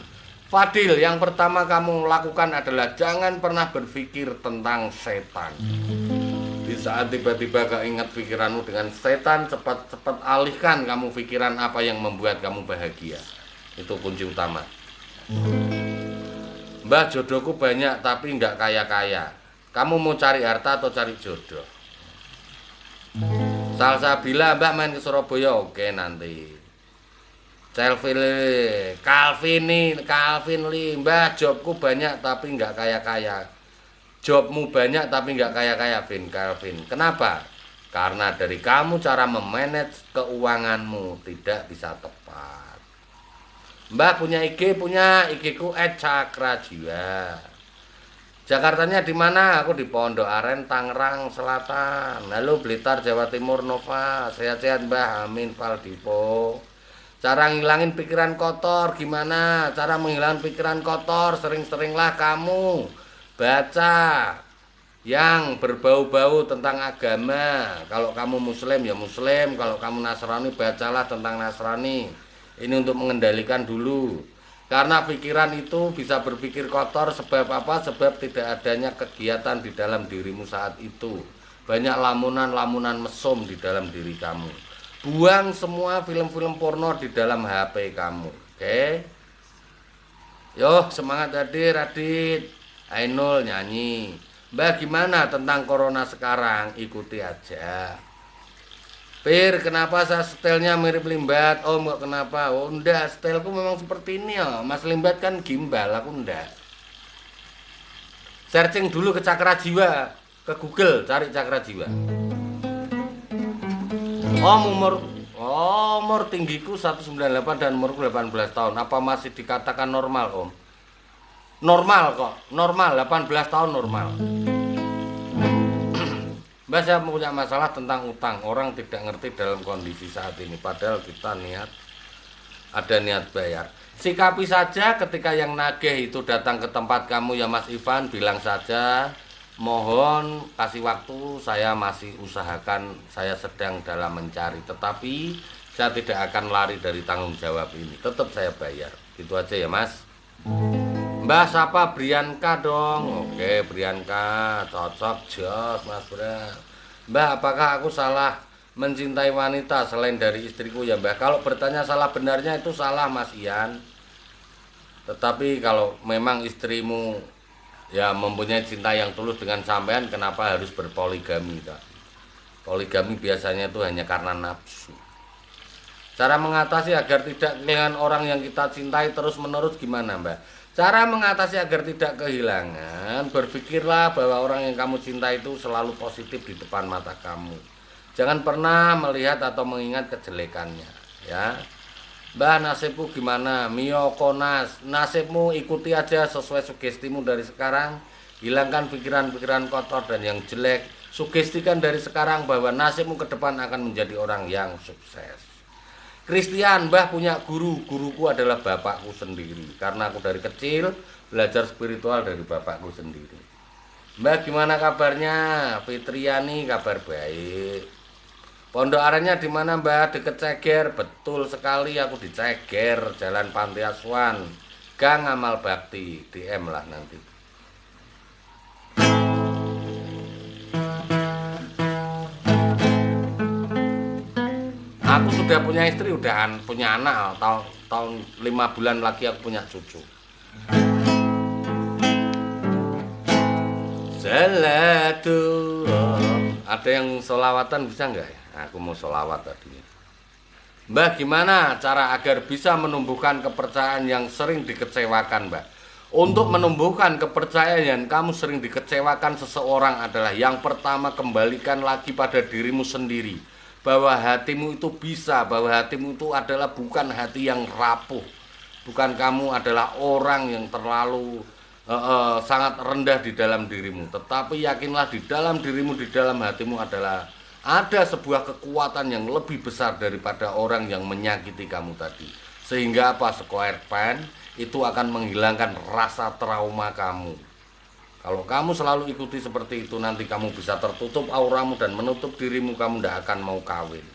Fadil, yang pertama kamu lakukan adalah jangan pernah berpikir tentang setan. Di saat tiba-tiba keingat pikiranmu dengan setan, cepat-cepat alihkan kamu pikiran apa yang membuat kamu bahagia. Itu kunci utama. Mbah, jodohku banyak tapi nggak kaya-kaya. Kamu mau cari harta atau cari jodoh? Salsabila, Mbak main ke Surabaya. Oke nanti. Calvin Lee, Mbah jobku banyak tapi nggak kaya-kaya. Jobmu banyak tapi nggak kaya-kaya, Calvin. Kenapa? Karena dari kamu cara memanage keuanganmu tidak bisa tepat. Mbah punya IG, IG-ku @cakrajiwa. Jakartanya di mana? Aku di Pondok Aren, Tangerang Selatan. Halo Blitar, Jawa Timur, Nova. Sehat-sehat Mbah, amin Valdivo. Cara ngilangin pikiran kotor gimana? Cara menghilangkan pikiran kotor, sering-seringlah kamu baca yang berbau-bau tentang agama. Kalau kamu muslim ya muslim, kalau kamu Nasrani bacalah tentang Nasrani. Ini untuk mengendalikan dulu. Karena pikiran itu bisa berpikir kotor sebab apa? Sebab tidak adanya kegiatan di dalam dirimu saat itu. Banyak lamunan-lamunan mesum di dalam diri kamu. Buang semua film-film porno di dalam HP kamu. Oke? Yo, semangat hadir Radit. Ainul nyanyi. Mbak gimana tentang corona sekarang? Ikuti aja. Pir, kenapa saya stylenya mirip Limbat? Oh, enggak kenapa? Oh, enggak, stylku memang seperti ini ya. Mas Limbat kan gimbal, aku enggak. Searching dulu ke Cakra Jiwa, ke Google cari Cakra Jiwa. Umur tinggiku 198 dan umurku 18 tahun. Apa masih dikatakan normal, Om? Normal kok, normal, 18 tahun normal. Mbak, saya punya masalah tentang utang. Orang tidak ngerti dalam kondisi saat ini. Padahal kita ada niat bayar. Sikapi saja ketika yang nagih itu datang ke tempat kamu ya Mas Ivan. Bilang saja, mohon kasih waktu, saya masih usahakan, saya sedang dalam mencari. Tetapi saya tidak akan lari dari tanggung jawab ini. Tetap saya bayar. Gitu aja ya Mas. Mbak siapa? Brianka dong. Oke, Brianka, cocok, jos Mas Bra. Mbak, apakah aku salah mencintai wanita selain dari istriku ya Mbak? Kalau bertanya salah benarnya itu salah Mas Ian. Tetapi kalau memang istrimu ya mempunyai cinta yang tulus dengan sampean, kenapa harus berpoligami? Poligami biasanya itu hanya karena nafsu. Cara mengatasi agar tidak kehilangan orang yang kita cintai terus-menerus gimana Mbak? Cara mengatasi agar tidak kehilangan, berpikirlah bahwa orang yang kamu cintai itu selalu positif di depan mata kamu. Jangan pernah melihat atau mengingat kejelekannya, ya. Mbak, nasibku gimana? Mio Konas, nasibmu ikuti aja sesuai sugestimu dari sekarang. Hilangkan pikiran-pikiran kotor dan yang jelek. Sugestikan dari sekarang bahwa nasibmu ke depan akan menjadi orang yang sukses. Christian, Mbah punya guru. Guruku adalah bapakku sendiri. Karena aku dari kecil belajar spiritual dari bapakku sendiri. Mbah gimana kabarnya? Fitriani kabar baik. Pondok Arannya di mana Mbak? Deket Ceger. Betul sekali, aku di Ceger, Jalan Panti Asuhan, Gang Amal Bakti. DM lah nanti. Aku sudah punya istri, udah punya anak. Tahun 5 bulan lagi aku punya cucu. Salatullah. Ada yang sholawatan bisa nggak ya? Aku mau sholawat tadi. Mbak, gimana cara agar bisa menumbuhkan kepercayaan yang sering dikecewakan, Mbak? Untuk menumbuhkan kepercayaan yang kamu sering dikecewakan seseorang adalah yang pertama, kembalikan lagi pada dirimu sendiri. Bahwa hatimu itu bisa, bahwa hatimu itu adalah bukan hati yang rapuh. Bukan kamu adalah orang yang terlalu sangat rendah di dalam dirimu. Tetapi yakinlah di dalam dirimu, di dalam hatimu adalah ada sebuah kekuatan yang lebih besar daripada orang yang menyakiti kamu tadi. Sehingga apa? Square pen itu akan menghilangkan rasa trauma kamu. Kalau kamu selalu ikuti seperti itu, nanti kamu bisa tertutup auramu dan menutup dirimu, kamu tidak akan mau kawin.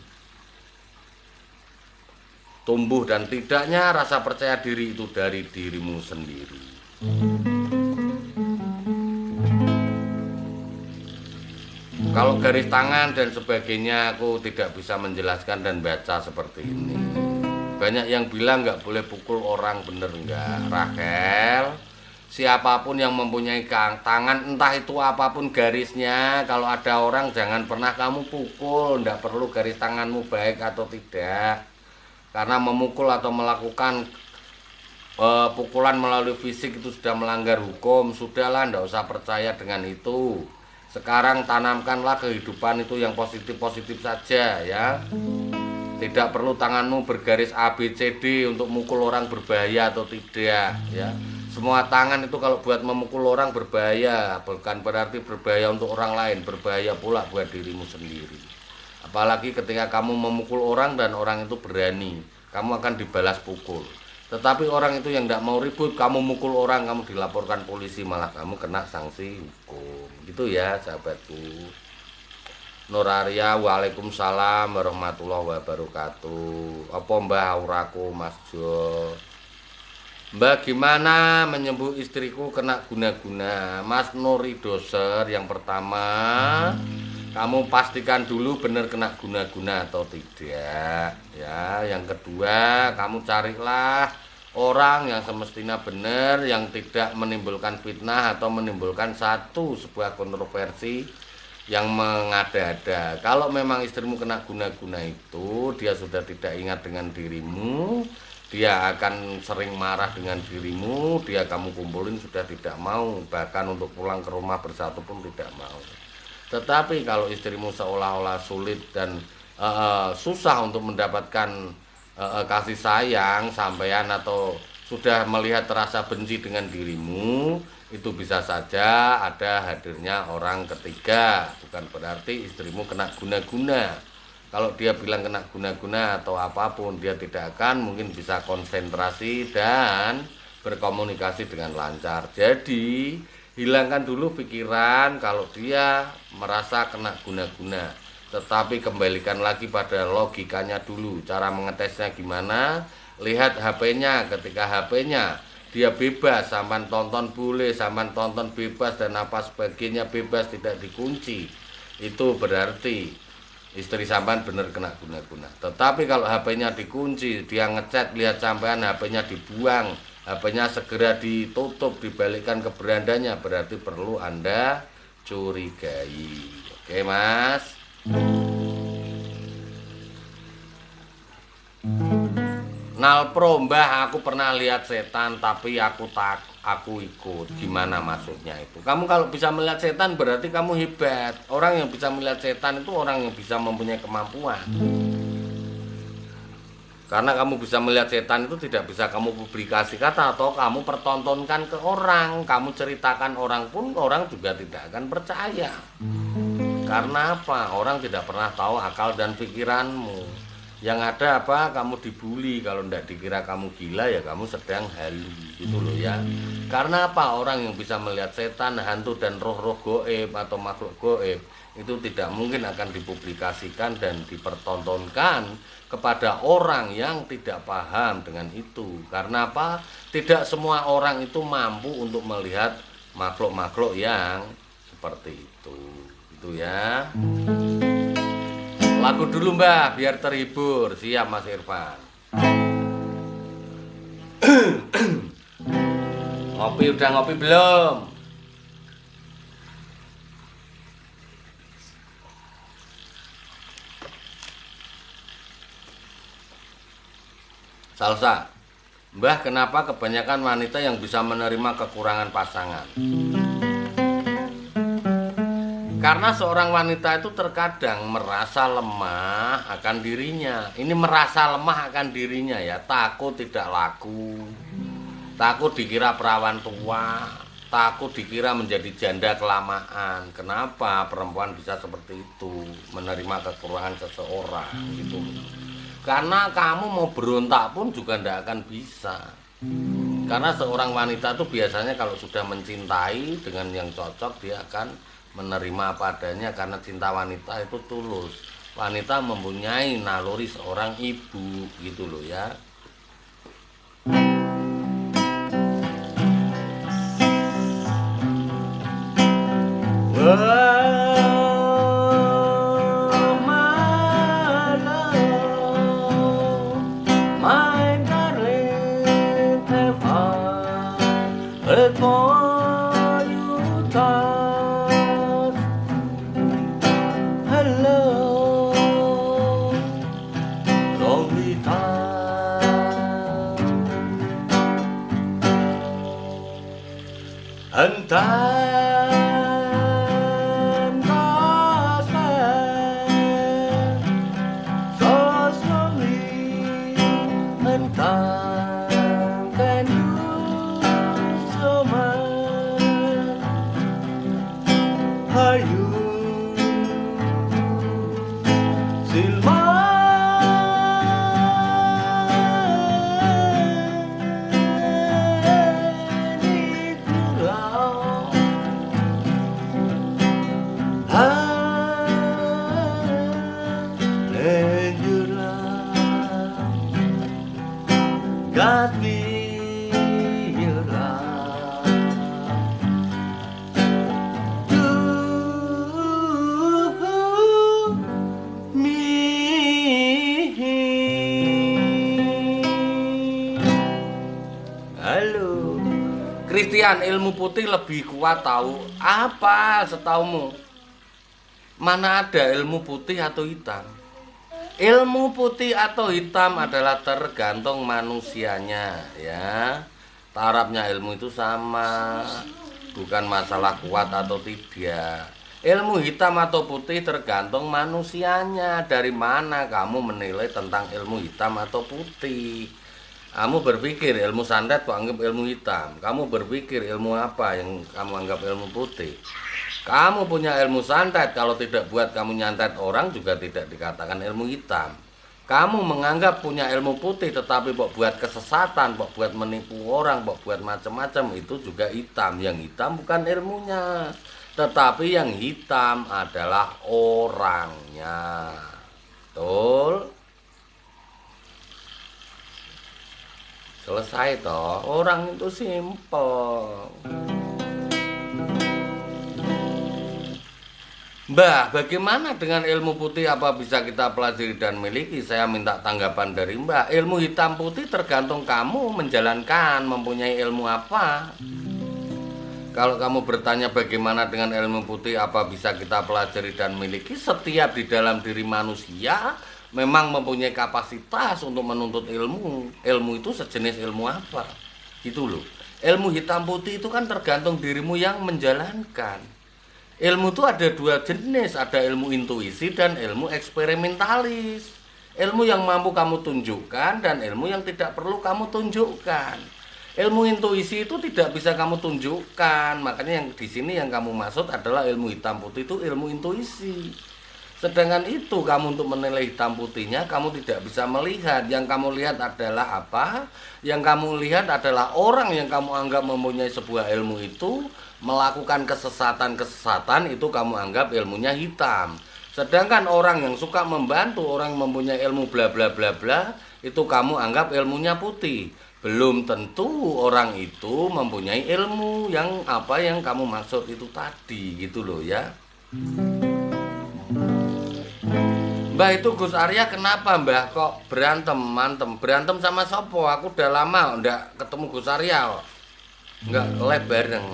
Tumbuh dan tidaknya rasa percaya diri itu dari dirimu sendiri. Kalau garis tangan dan sebagainya aku tidak bisa menjelaskan dan baca seperti ini. Banyak yang bilang nggak boleh pukul orang, bener nggak? Rahel, siapapun yang mempunyai tangan, entah itu apapun garisnya, kalau ada orang jangan pernah kamu pukul. Nggak perlu garis tanganmu baik atau tidak. Karena memukul atau melakukan pukulan melalui fisik itu sudah melanggar hukum. Sudahlah, nggak usah percaya dengan itu. Sekarang tanamkanlah kehidupan itu yang positif-positif saja ya. Tidak perlu tanganmu bergaris A, B, C, D untuk mukul orang berbahaya atau tidak ya. Semua tangan itu kalau buat memukul orang berbahaya, bukan berarti berbahaya untuk orang lain, berbahaya pula buat dirimu sendiri. Apalagi ketika kamu memukul orang dan orang itu berani. kamu akan dibalas pukul. Tetapi orang itu yang tidak mau ribut, kamu mukul orang, kamu dilaporkan polisi, malah kamu kena sanksi hukum. Gitu ya sahabatku. Nur Arya, waalaikumsalam warahmatullahi wabarakatuh. Apa mbah auraku Mas Jo? Mbak gimana menyembuh istriku kena guna-guna? Mas Nuri Doser, yang pertama kamu pastikan dulu benar kena guna-guna atau tidak ya. Yang kedua, kamu carilah orang yang semestinya benar, yang tidak menimbulkan fitnah atau menimbulkan sebuah kontroversi yang mengada-ada. Kalau memang istrimu kena guna-guna itu, dia sudah tidak ingat dengan dirimu, dia akan sering marah dengan dirimu, dia kamu kumpulin sudah tidak mau, bahkan untuk pulang ke rumah bersatu pun tidak mau. Tetapi kalau istrimu seolah-olah sulit dan susah untuk mendapatkan kasih sayang sampean, atau sudah melihat terasa benci dengan dirimu, itu bisa saja ada hadirnya orang ketiga. Bukan berarti istrimu kena guna-guna. Kalau dia bilang kena guna-guna atau apapun, dia tidak akan mungkin bisa konsentrasi dan berkomunikasi dengan lancar. Jadi hilangkan dulu pikiran kalau dia merasa kena guna-guna, tetapi kembalikan lagi pada logikanya dulu. Cara mengetesnya gimana? Lihat HP-nya. Ketika HP-nya dia bebas, sampan tonton boleh, sampan tonton bebas dan apa sebagainya bebas, tidak dikunci, itu berarti istri sampean bener kena guna-guna. Tetapi kalau HP-nya dikunci, dia ngechat lihat sampean, HP-nya dibuang, HP-nya segera ditutup, dibalikkan ke berandanya, berarti perlu Anda curigai. Oke, Mas. Nalpro, mbah, aku pernah lihat setan tapi aku ikut. Gimana maksudnya itu? Kamu kalau bisa melihat setan berarti kamu hebat. Orang yang bisa melihat setan itu orang yang bisa mempunyai kemampuan. Karena kamu bisa melihat setan itu tidak bisa kamu publikasikan atau kamu pertontonkan ke orang. Kamu ceritakan orang pun orang juga tidak akan percaya. Karena apa? Orang tidak pernah tahu akal dan pikiranmu. Yang ada apa? Kamu dibully. Kalau tidak dikira kamu gila, ya kamu sedang halu, gitu loh ya. Karena apa? Orang yang bisa melihat setan, hantu dan roh-roh goib atau makhluk goib itu tidak mungkin akan dipublikasikan dan dipertontonkan kepada orang yang tidak paham dengan itu. Karena apa? Tidak semua orang itu mampu untuk melihat makhluk-makhluk yang seperti itu. Itu ya. Lagu dulu mbah biar terhibur. Siap Mas Irfan. Ngopi udah ngopi belum? Salsa. Mbah, kenapa kebanyakan wanita yang bisa menerima kekurangan pasangan? Karena seorang wanita itu terkadang merasa lemah akan dirinya. Ini merasa lemah akan dirinya ya, takut tidak laku, takut dikira perawan tua, takut dikira menjadi janda kelamaan. Kenapa perempuan bisa seperti itu, menerima kekurangan seseorang gitu? Karena kamu mau berontak pun juga tidak akan bisa. Karena seorang wanita itu biasanya kalau sudah mencintai dengan yang cocok, dia akan menerima apa adanya, karena cinta wanita itu tulus. Wanita mempunyai naluri seorang ibu gitu loh ya. Gantian ilmu putih lebih kuat tahu. Apa setaumu? Mana ada ilmu putih atau hitam? Ilmu putih atau hitam adalah tergantung manusianya, ya. Tarafnya ilmu itu sama, bukan masalah kuat atau tidak. Ilmu hitam atau putih tergantung manusianya. Dari mana kamu menilai tentang ilmu hitam atau putih? Kamu berpikir ilmu santet kok anggap ilmu hitam. Kamu berpikir ilmu apa yang kamu anggap ilmu putih. Kamu punya ilmu santet, kalau tidak buat kamu nyantet orang juga tidak dikatakan ilmu hitam. Kamu menganggap punya ilmu putih tetapi kok buat kesesatan, kok buat menipu orang, kok buat macam-macam, itu juga hitam. Yang hitam bukan ilmunya, tetapi yang hitam adalah orangnya. Betul? Selesai toh, orang itu simpel. Mbah, bagaimana dengan ilmu putih, apa bisa kita pelajari dan miliki? Saya minta tanggapan dari Mbah. Ilmu hitam putih tergantung kamu menjalankan, mempunyai ilmu apa. Kalau kamu bertanya bagaimana dengan ilmu putih, apa bisa kita pelajari dan miliki, setiap di dalam diri manusia memang mempunyai kapasitas untuk menuntut ilmu. Ilmu itu sejenis ilmu apa? Gitu loh. Ilmu hitam putih itu kan tergantung dirimu yang menjalankan. Ilmu itu ada dua jenis, ada ilmu intuisi dan ilmu eksperimentalis. Ilmu yang mampu kamu tunjukkan dan ilmu yang tidak perlu kamu tunjukkan. Ilmu intuisi itu tidak bisa kamu tunjukkan, makanya yang di sini yang kamu maksud adalah ilmu hitam putih itu ilmu intuisi. Sedangkan itu kamu untuk menilai hitam putihnya kamu tidak bisa melihat. Yang kamu lihat adalah apa? Yang kamu lihat adalah orang yang kamu anggap mempunyai sebuah ilmu itu melakukan kesesatan-kesesatan, itu kamu anggap ilmunya hitam. Sedangkan orang yang suka membantu, orang yang mempunyai ilmu bla bla bla bla, itu kamu anggap ilmunya putih. Belum tentu orang itu mempunyai ilmu yang apa yang kamu maksud itu tadi, gitu loh ya. Mbah, itu Gus Arya kenapa Mbah kok berantem mantem? Berantem sama sopo? Aku udah lama ndak ketemu Gus Arya kok. Nggak live bareng.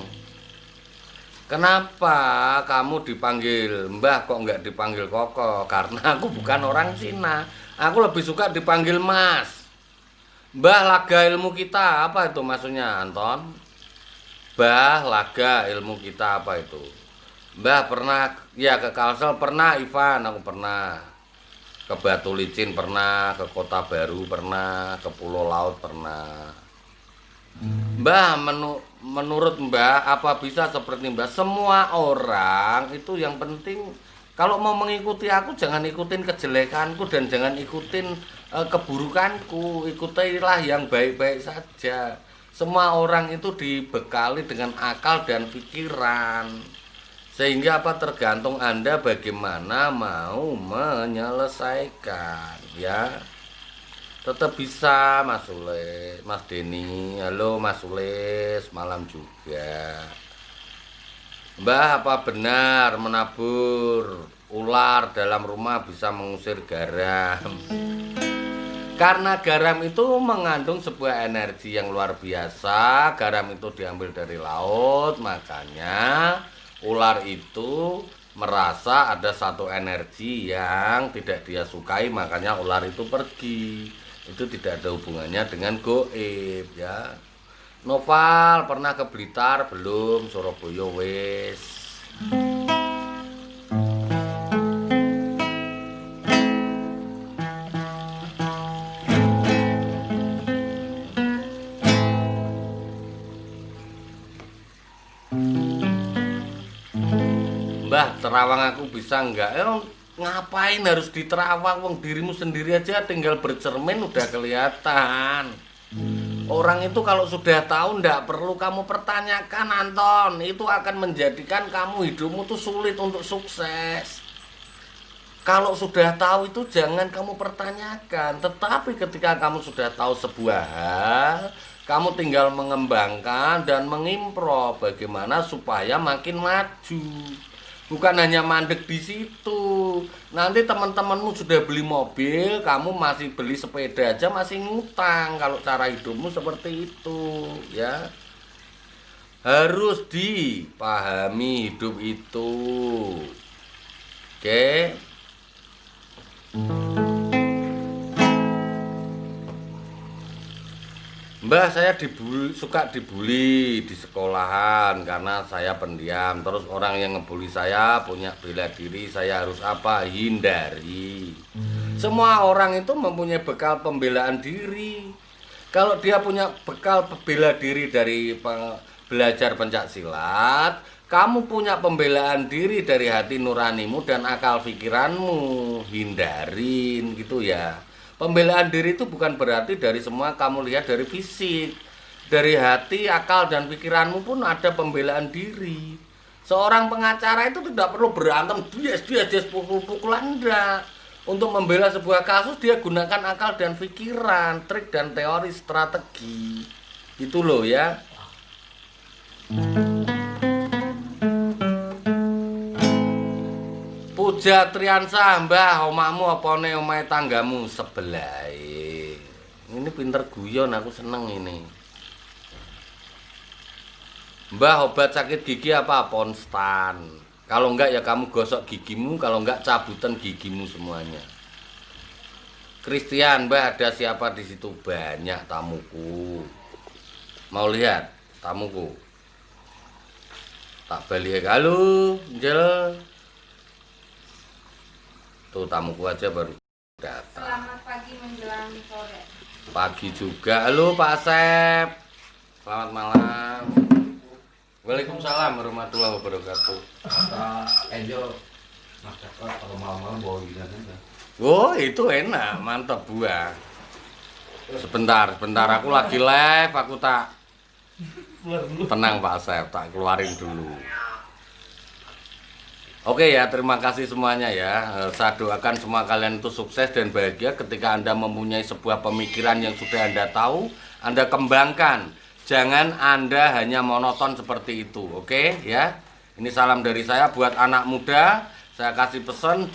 Kenapa kamu dipanggil Mbah kok nggak dipanggil Koko? Karena aku bukan orang Cina. Aku lebih suka dipanggil Mas. Mbah, laga ilmu kita apa itu maksudnya, Anton? Mbah, laga ilmu kita apa itu? Mbah pernah ya ke Kalsel pernah, Ivan aku pernah. Ke Batu Licin pernah, ke Kota Baru pernah, ke Pulau Laut pernah. Mbah, menurut Mbah apa bisa seperti Mbah? Semua orang itu yang penting kalau mau mengikuti aku jangan ikutin kejelekanku dan jangan ikutin keburukanku, ikutilah yang baik-baik saja. Semua orang itu dibekali dengan akal dan pikiran. Sehingga apa tergantung Anda bagaimana mau menyelesaikan, ya. Tetap bisa Mas Sulis, Mas Denny. Halo Mas Sulis, malam juga. Mbah, apa benar menabur ular dalam rumah bisa mengusir garam? Karena garam itu mengandung sebuah energi yang luar biasa. Garam itu diambil dari laut, makanya ular itu merasa ada satu energi yang tidak dia sukai, makanya ular itu pergi. Itu tidak ada hubungannya dengan goib, ya. Noval pernah ke Blitar belum? Surabaya wis. Mbah, terawang aku bisa enggak? Ngapain harus diterawang? Wong dirimu sendiri aja tinggal bercermin udah kelihatan. Orang itu kalau sudah tahu ndak perlu kamu pertanyakan, Anton. Itu akan menjadikan kamu hidupmu tuh sulit untuk sukses. Kalau sudah tahu itu jangan kamu pertanyakan. Tetapi ketika kamu sudah tahu sebuah hal, kamu tinggal mengembangkan dan mengimprov bagaimana supaya makin maju. Bukan hanya mandek di situ. Nanti teman-temanmu sudah beli mobil, kamu masih beli sepeda aja masih ngutang. Kalau cara hidupmu seperti itu, ya. Harus dipahami hidup itu. Oke. Mbah, saya suka dibully di sekolahan karena saya pendiam. Terus orang yang ngebully saya punya bela diri, saya harus apa? Hindari. Semua orang itu mempunyai bekal pembelaan diri. Kalau dia punya bekal bela diri dari belajar pencak silat, kamu punya pembelaan diri dari hati nuranimu dan akal pikiranmu. Hindarin gitu ya. Pembelaan diri itu bukan berarti dari semua kamu lihat dari fisik. Dari hati, akal, dan pikiranmu pun ada pembelaan diri. Seorang pengacara itu tidak perlu berantem, dia pukul-pukulan, enggak. Untuk membela sebuah kasus, dia gunakan akal dan pikiran, trik dan teori strategi. Itu loh ya. Puja Triansah, Mbah, omahmu opone omahe tanggamu sebelah. Ini pinter guyon, aku seneng ini. Mbah, obat sakit gigi apa? Ponstan. Kalau enggak ya kamu gosok gigimu, kalau enggak cabutan gigimu semuanya. Christian, Mbah, ada siapa di situ? Banyak tamuku. Mau lihat tamuku? Tak balik. Halo, Angel. Tuh tamuku aja baru datang. Selamat pagi menjelang sore. Pagi juga. Halo Pak Asep. Selamat malam. Waalaikumsalam warahmatullahi wabarakatuh. Angel kalau malam-malam bawa gini aja. Oh itu enak, mantap buah. Sebentar aku lagi live, aku tak tenang Pak Asep, tak keluarin dulu. Oke ya, terima kasih semuanya ya. Saya doakan semua kalian itu sukses dan bahagia ketika Anda mempunyai sebuah pemikiran yang sudah Anda tahu, Anda kembangkan. Jangan Anda hanya monoton seperti itu, oke ya. Ini salam dari saya buat anak muda, saya kasih pesan.